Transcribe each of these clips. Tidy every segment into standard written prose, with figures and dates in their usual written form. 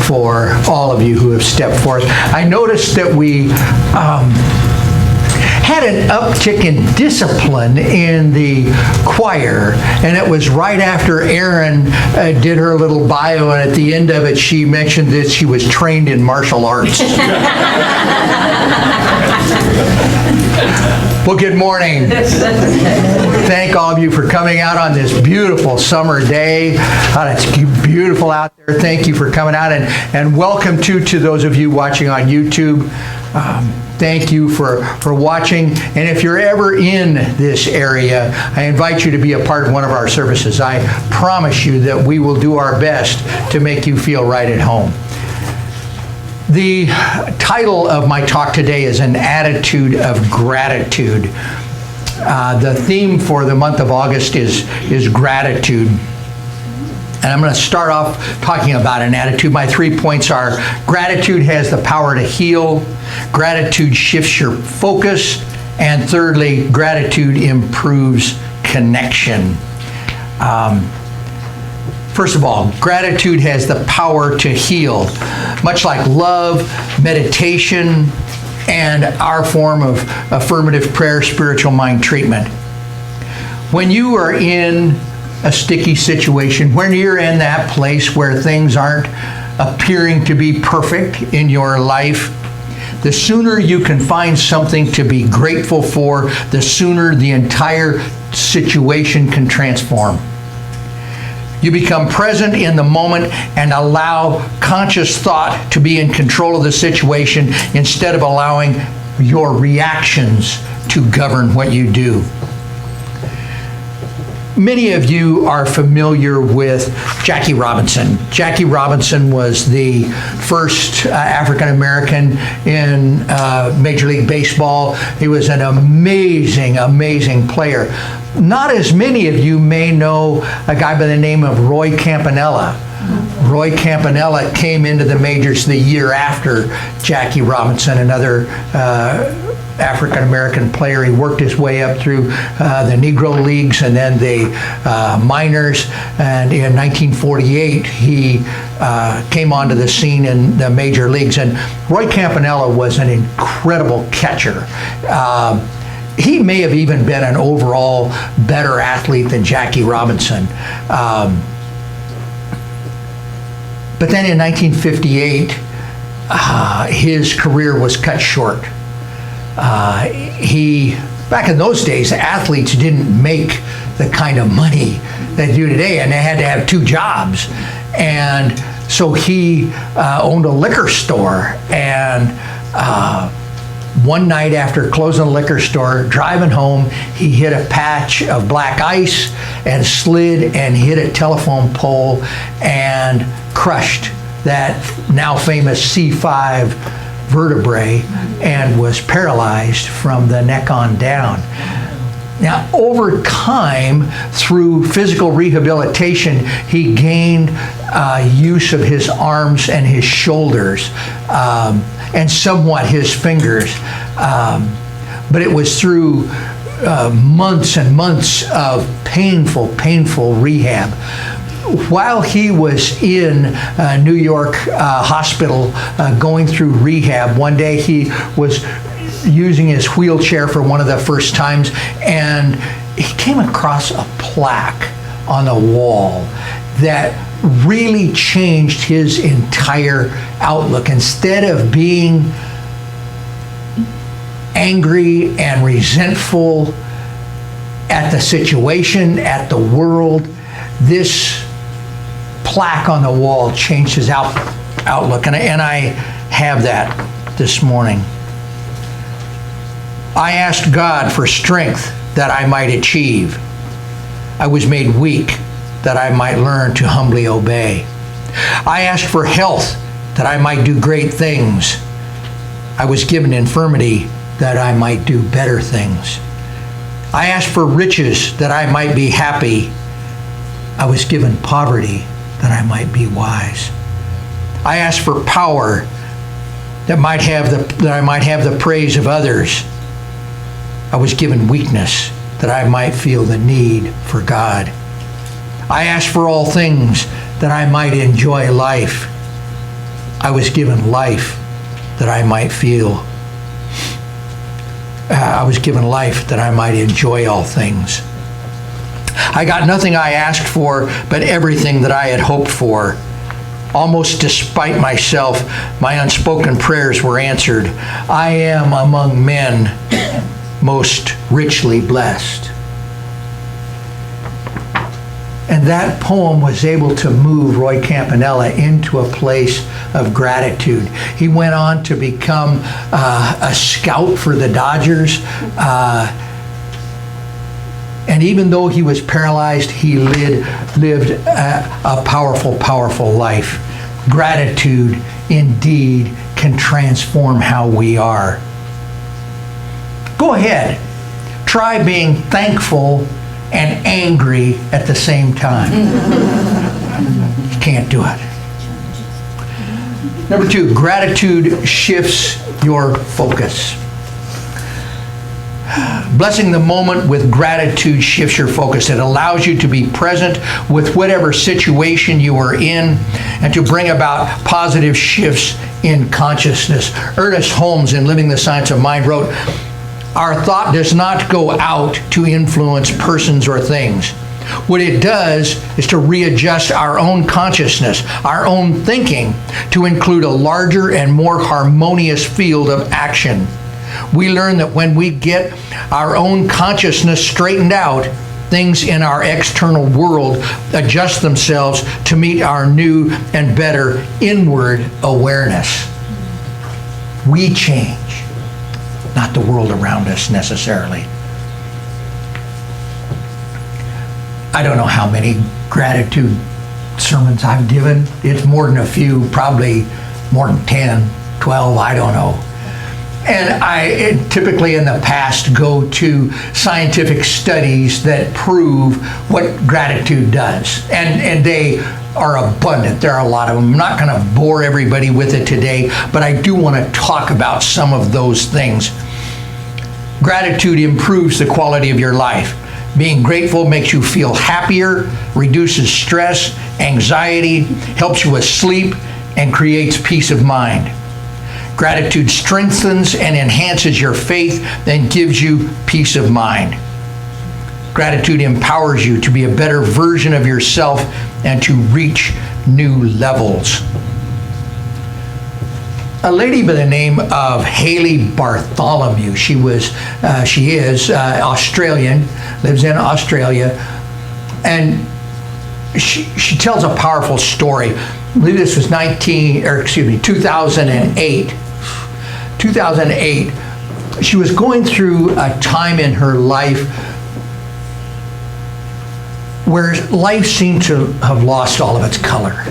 for all of you who have stepped forth. I noticed that we had an uptick in discipline in the choir, and it was right after Erin did her little bio, and at the end of it she mentioned that she was trained in martial arts. Well, good morning. Thank all of you for coming out on this beautiful summer day. It's beautiful out there. Thank you for coming out, and welcome to those of you watching on YouTube. Thank you for watching, and if you're ever in this area, I invite you to be a part of one of our services. I promise you that we will do our best to make you feel right at home. The title of my talk today is An Attitude of Gratitude. The theme for the month of August is gratitude. And I'm going to start off talking about an attitude. My 3 points are: gratitude has the power to heal, gratitude shifts your focus, and thirdly, gratitude improves connection. First of all, gratitude has the power to heal. Much like love, meditation, and our form of affirmative prayer, spiritual mind treatment. When you are in a sticky situation, when you're in that place where things aren't appearing to be perfect in your life, the sooner you can find something to be grateful for, the sooner the entire situation can transform. You become present in the moment and allow conscious thought to be in control of the situation instead of allowing your reactions to govern what you do. Many of you are familiar with Jackie Robinson. Jackie Robinson was the first African American in Major League Baseball. He was an amazing, amazing player. Not as many of you may know a guy by the name of Roy Campanella. Roy Campanella came into the majors the year after Jackie Robinson, another African-American player. He worked his way up through the Negro Leagues and then the minors, and in 1948 he came onto the scene in the major leagues. And Roy Campanella was an incredible catcher. He may have even been an overall better athlete than Jackie Robinson. But then in 1958, his career was cut short. Back in those days, athletes didn't make the kind of money they do today, and they had to have 2 jobs. And so he owned a liquor store, and one night after closing the liquor store, driving home, he hit a patch of black ice and slid and hit a telephone pole and crushed that now famous C5 vertebrae and was paralyzed from the neck on down. Now, over time, through physical rehabilitation, he gained use of his arms and his shoulders, and somewhat his fingers. But it was through months and months of painful rehab. While he was in New York hospital going through rehab, one day he was using his wheelchair for one of the first times, and he came across a plaque on the wall that really changed his entire outlook. Instead of being angry and resentful at the situation, at the world, this plaque on the wall changed his outlook, and I have that this morning. I asked God for strength that I might achieve. I was made weak that I might learn to humbly obey. I asked for health that I might do great things. I was given infirmity that I might do better things. I asked for riches that I might be happy. I was given poverty that I might be wise. I asked for power that I might have the praise of others. I was given weakness that I might feel the need for God. I asked for all things that I might enjoy life. I was given life that I might feel. I was given life that I might enjoy all things. I got nothing I asked for, but everything that I had hoped for. Almost despite myself, my unspoken prayers were answered. I am among men most richly blessed. And that poem was able to move Roy Campanella into a place of gratitude. He went on to become a scout for the Dodgers. And even though he was paralyzed, he lived a powerful, powerful life. Gratitude, indeed, can transform how we are. Go ahead. Try being thankful and angry at the same time. You can't do it. Number 2, gratitude shifts your focus. Blessing the moment with gratitude shifts your focus. It allows you to be present with whatever situation you are in and to bring about positive shifts in consciousness. Ernest Holmes, in Living the Science of Mind, wrote, "Our thought does not go out to influence persons or things. What it does is to readjust our own consciousness, our own thinking, to include a larger and more harmonious field of action. We learn that when we get our own consciousness straightened out, things in our external world adjust themselves to meet our new and better inward awareness. We change, not the world around us necessarily." I don't know how many gratitude sermons I've given. It's more than a few, probably more than 10, 12, I don't know. And I typically in the past go to scientific studies that prove what gratitude does. And they are abundant. There are a lot of them. I'm not going to bore everybody with it today, but I do want to talk about some of those things. Gratitude improves the quality of your life. Being grateful makes you feel happier, reduces stress, anxiety, helps you with sleep, and creates peace of mind. Gratitude strengthens and enhances your faith and gives you peace of mind. Gratitude empowers you to be a better version of yourself and to reach new levels. A lady by the name of Haley Bartholomew, she is Australian, lives in Australia, and she tells a powerful story. I believe this was 2008. 2008, she was going through a time in her life where life seemed to have lost all of its color.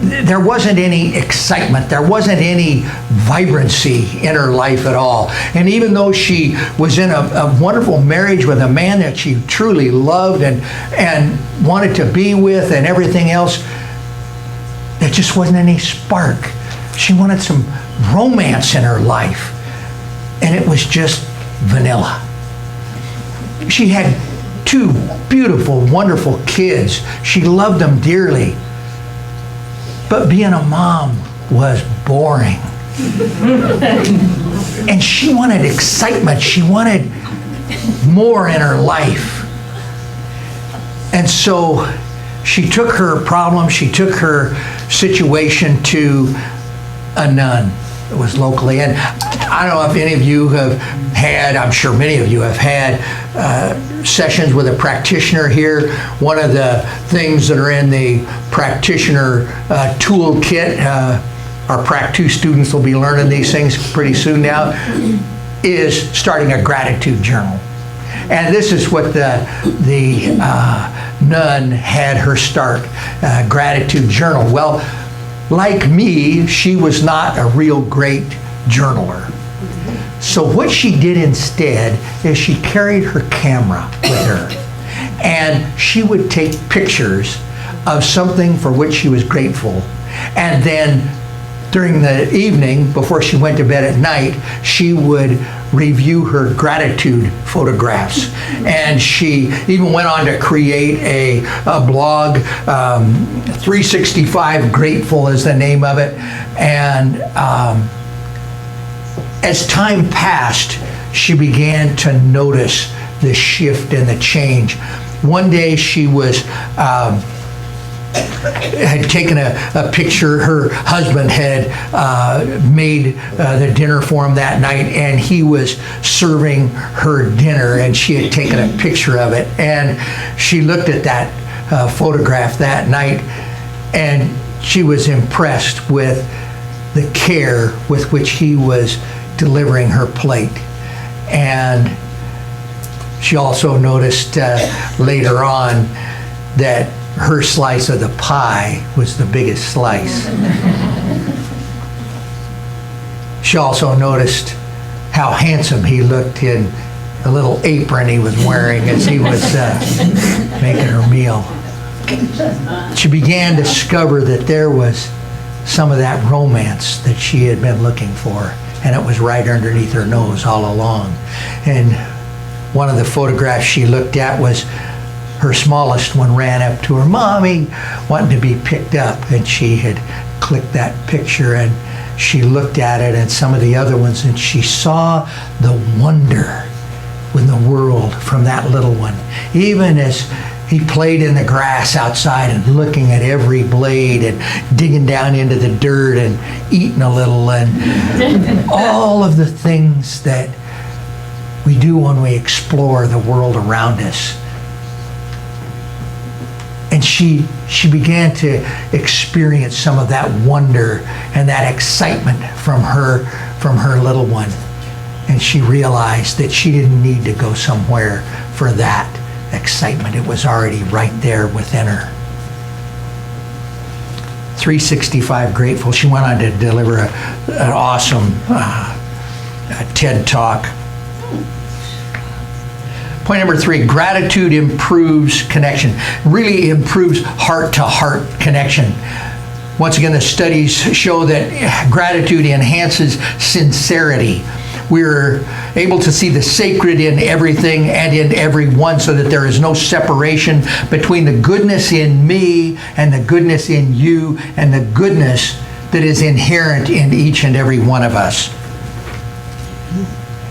There wasn't any excitement. There wasn't any vibrancy in her life at all. And even though she was in a wonderful marriage with a man that she truly loved and wanted to be with and everything else, there just wasn't any spark. She wanted some romance in her life, and it was just vanilla. She had 2 beautiful, wonderful kids. She loved them dearly. But being a mom was boring. And she wanted excitement. She wanted more in her life. And so she took her problem, she took her situation to a nun that was locally. And I don't know if any of you have had, I'm sure many of you have had sessions with a practitioner here. One of the things that are in the practitioner toolkit, our Prac 2 students will be learning these things pretty soon now, is starting a gratitude journal. And this is what the nun had her start, gratitude journal. Well, like me, she was not a real great journaler. So what she did instead is she carried her camera with her, and she would take pictures of something for which she was grateful. And then during the evening, before she went to bed at night, she would review her gratitude photographs. And she even went on to create a blog, 365 Grateful is the name of it. And as time passed, she began to notice the shift and the change. One day she had taken a picture. Her husband had made the dinner for him that night, and he was serving her dinner, and she had taken a picture of it. And she looked at that photograph that night, and she was impressed with the care with which he was delivering her plate. And she also noticed later on that her slice of the pie was the biggest slice. She also noticed how handsome he looked in the little apron he was wearing as he was making her meal. She began to discover that there was some of that romance that she had been looking for, and it was right underneath her nose all along. And one of the photographs she looked at was her smallest one ran up to her, "Mommy," wanting to be picked up, and she had clicked that picture, and she looked at it and some of the other ones, and she saw the wonder in the world from that little one. Even as he played in the grass outside and looking at every blade and digging down into the dirt and eating a little, and all of the things that we do when we explore the world around us. And she began to experience some of that wonder and that excitement from her little one. And she realized that she didn't need to go somewhere for that excitement. It was already right there within her. 365 Grateful. She went on to deliver an awesome TED Talk. Point number 3, gratitude improves connection. Really improves heart-to-heart connection. Once again, the studies show that gratitude enhances sincerity. We're able to see the sacred in everything and in everyone, so that there is no separation between the goodness in me and the goodness in you and the goodness that is inherent in each and every one of us.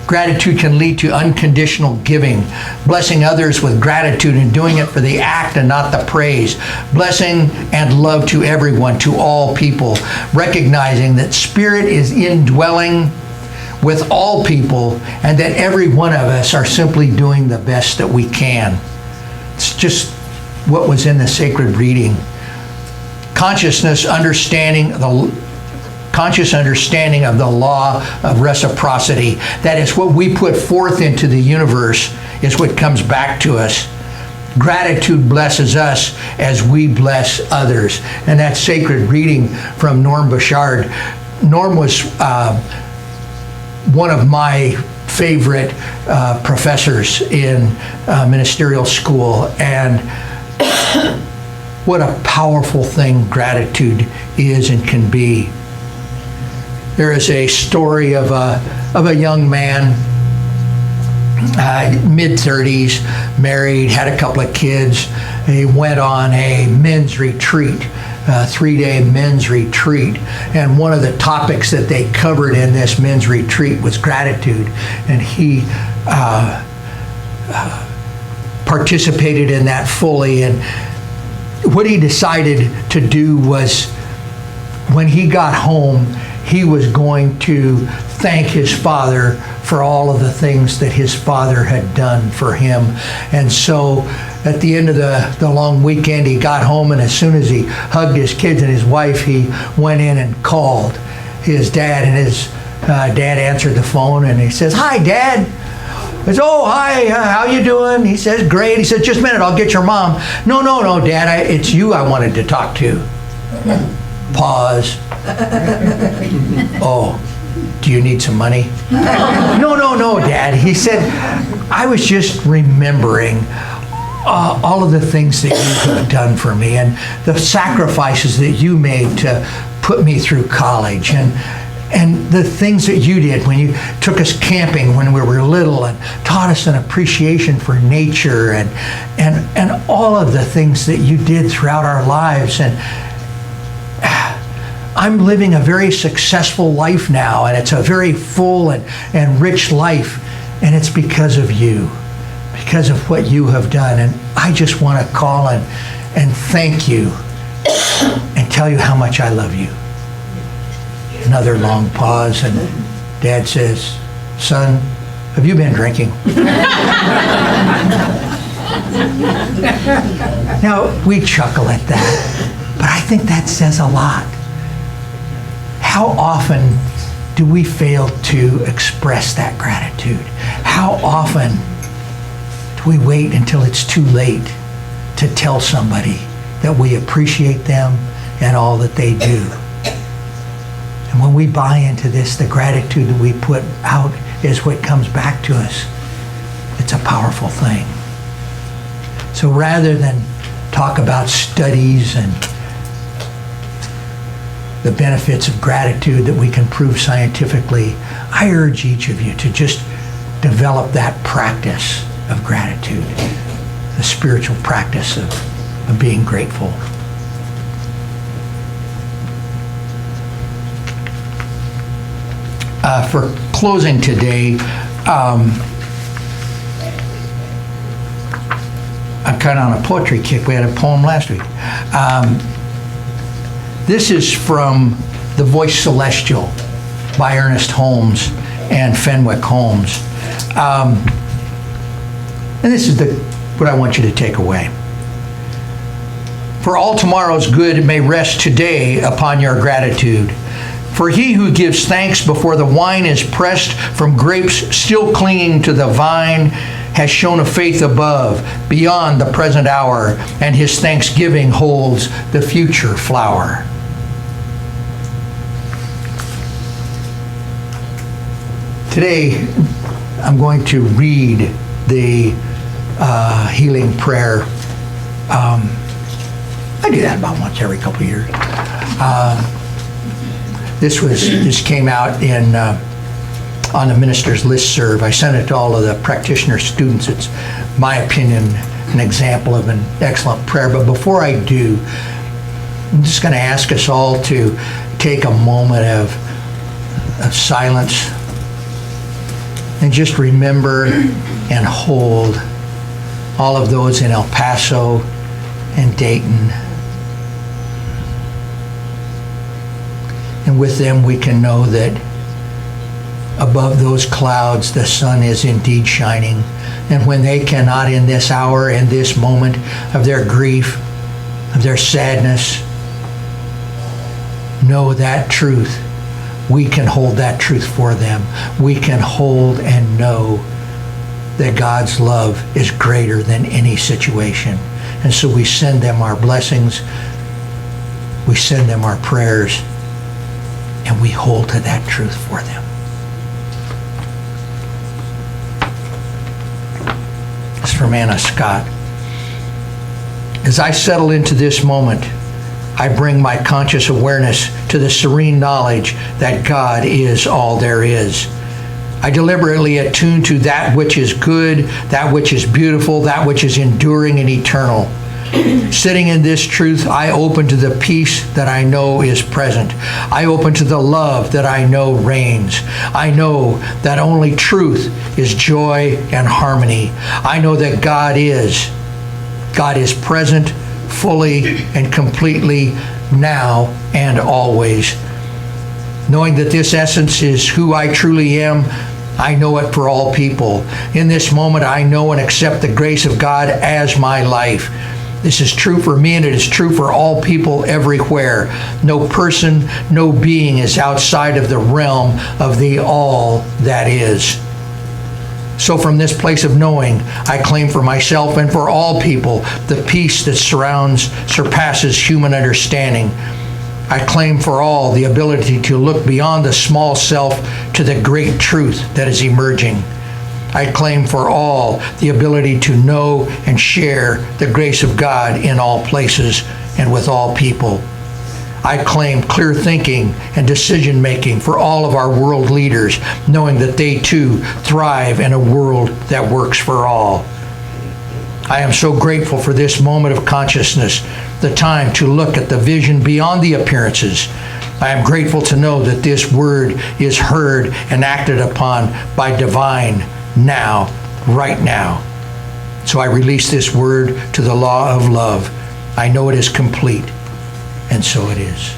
Gratitude can lead to unconditional giving, blessing others with gratitude and doing it for the act and not the praise. Blessing and love to everyone, to all people, recognizing that Spirit is indwelling with all people and that every one of us are simply doing the best that we can. It's just what was in the sacred reading. Conscious understanding of the law of reciprocity. That is, what we put forth into the universe is what comes back to us. Gratitude blesses us as we bless others. And that sacred reading from Norm Bouchard. Norm was one of my favorite professors in ministerial school, and what a powerful thing gratitude is and can be. There is a story of a young man, mid-30s, married, had a couple of kids. He went on a men's retreat, a 3-day men's retreat. And one of the topics that they covered in this men's retreat was gratitude. And he participated in that fully. And what he decided to do was, when he got home, he was going to thank his father for all of the things that his father had done for him. And so at the end of the long weekend, he got home, and as soon as he hugged his kids and his wife, he went in and called his dad, and his dad answered the phone, and he says, "Hi, Dad." He says, "Oh, hi, how you doing?" He says, "Great." He says, "Just a minute, I'll get your mom." No, Dad, it's you I wanted to talk to." Pause. "Oh, do you need some money?" No, Dad. He said, "I was just remembering all of the things that you have done for me and the sacrifices that you made to put me through college. And And the things that you did when you took us camping when we were little and taught us an appreciation for nature and all of the things that you did throughout our lives. And I'm living a very successful life now, and it's a very full and rich life, and it's because of you, because of what you have done. And I just want to call and thank you and tell you how much I love you. Another long pause, and Dad says, "Son, have you been drinking?" Now, we chuckle at that, but I think that says a lot. How often do we fail to express that gratitude? How often do we wait until it's too late to tell somebody that we appreciate them and all that they do? And when we buy into this, the gratitude that we put out is what comes back to us. It's a powerful thing. So rather than talk about studies and the benefits of gratitude that we can prove scientifically, I urge each of you to just develop that practice of gratitude, the spiritual practice of being grateful. For closing today, I'm kind of on a poetry kick. We had a poem last week. This is from The Voice Celestial by Ernest Holmes and Fenwick Holmes. And this is what I want you to take away. For all tomorrow's good may rest today upon your gratitude. For he who gives thanks before the wine is pressed from grapes still clinging to the vine has shown a faith above, beyond the present hour, and his thanksgiving holds the future flower. Today, I'm going to read the healing prayer. I do that about once every couple of years. This came out in on the minister's listserv. I sent it to all of the practitioner students. It's my opinion, an example of an excellent prayer. But before I do, I'm just going to ask us all to take a moment of silence and just remember and hold all of those in El Paso and Dayton. And with them, we can know that above those clouds, the sun is indeed shining. And when they cannot in this hour, in this moment of their grief, of their sadness, know that truth, we can hold that truth for them. We can hold and know that God's love is greater than any situation. And so we send them our blessings, we send them our prayers, and we hold to that truth for them. It's from Anna Scott. As I settle into this moment, I bring my conscious awareness to the serene knowledge that God is all there is. I deliberately attune to that which is good, that which is beautiful, that which is enduring and eternal. Sitting in this truth, I open to the peace that I know is present. I open to the love that I know reigns. I know that only truth is joy and harmony. I know that God is present fully and completely now and always. Knowing that this essence is who I truly am, I know it for all people. In this moment, I know and accept the grace of God as my life. This is true for me, and it is true for all people everywhere. No person, no being is outside of the realm of the all that is. So from this place of knowing, I claim for myself and for all people the peace that surpasses human understanding. I claim for all the ability to look beyond the small self to the great truth that is emerging. I claim for all the ability to know and share the grace of God in all places and with all people. I claim clear thinking and decision making for all of our world leaders, knowing that they too thrive in a world that works for all. I am so grateful for this moment of consciousness, the time to look at the vision beyond the appearances. I am grateful to know that this word is heard and acted upon by divine now, right now. So I release this word to the law of love. I know it is complete, and so it is.